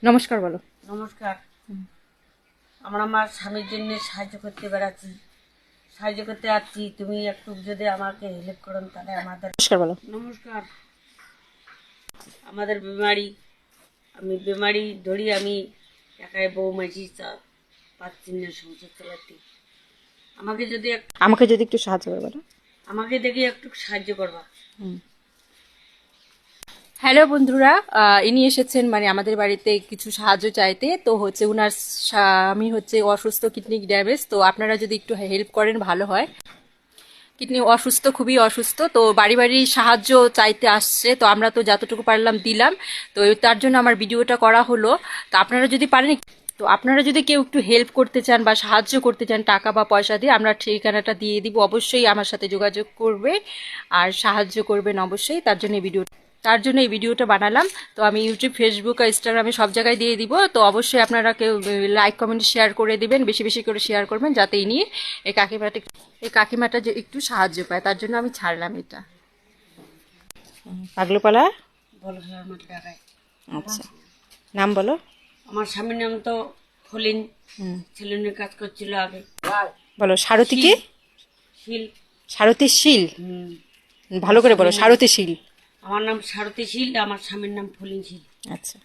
নমস্কার বলো। নমস্কার। আমরা আমার স্বামীর জন্য সাহায্য করতে বেড়াচ্ছি, সাহায্য করতে আসছি। তুমি একটু যদি আমাকে হেল্প করেন তাহলে আমাদের। নমস্কার বলো। নমস্কার। আমাদের বেমারি, আমি বেমারি ধরি, আমি একাই বউ মাঝি পাচ্ছি না সংসার চালাতে। আমাকে যদি একটু সাহায্য করবে না? আমাকে দেখে একটু সাহায্য করবা। হ্যালো বন্ধুরা, ইনি এসেছেন মানে আমাদের বাড়িতে কিছু সাহায্য চাইতে। তো হচ্ছে উনার স্বামী হচ্ছে অসুস্থ, কিডনি ড্যামেজ। তো আপনারা যদি একটু হেল্প করেন ভালো হয়। কিডনি অসুস্থ, খুবই অসুস্থ। তো বাড়ি বাড়ি সাহায্য চাইতে আসছে, তো আমরা তো যতটুকু পারলাম দিলাম। তো তার জন্য আমার ভিডিওটা করা হলো। তো আপনারা যদি পারেন, তো আপনারা যদি কেউ একটু হেল্প করতে চান বা সাহায্য করতে চান টাকা বা পয়সা দিয়ে, আমরা ঠিকানাটা দিয়ে দিব। অবশ্যই আমার সাথে যোগাযোগ করবে আর সাহায্য করবেন অবশ্যই। তার জন্য এই ভিডিওটা বানালাম। তো আমি ইউটিউব, ফেসবুক আর ইনস্টাগ্রামে সব জায়গায় দিয়ে দিব। তো অবশ্যই আপনারা কেউ লাইক, কমেন্ট, শেয়ার করে দিবেন, বেশি বেশি করে শেয়ার করবেন, যাতে ইনি এই কাকিমাটা যে একটু সাহায্য পায়। তার জন্য আমি ছাড়লাম এটা। পাগলুপালা বলো আমার টাকায়। আচ্ছা, নাম বলো। আমার স্বামীর নাম তো ফলিন, ছেলেনের কাজ করছিল আগে। বলো। সারথী কি? শীল। সারথী শীল। ভালো করে বলো। সারথী শীল। আমার নাম সারথী শীল, আমার স্বামীর নাম ফলিন শীল। আচ্ছা।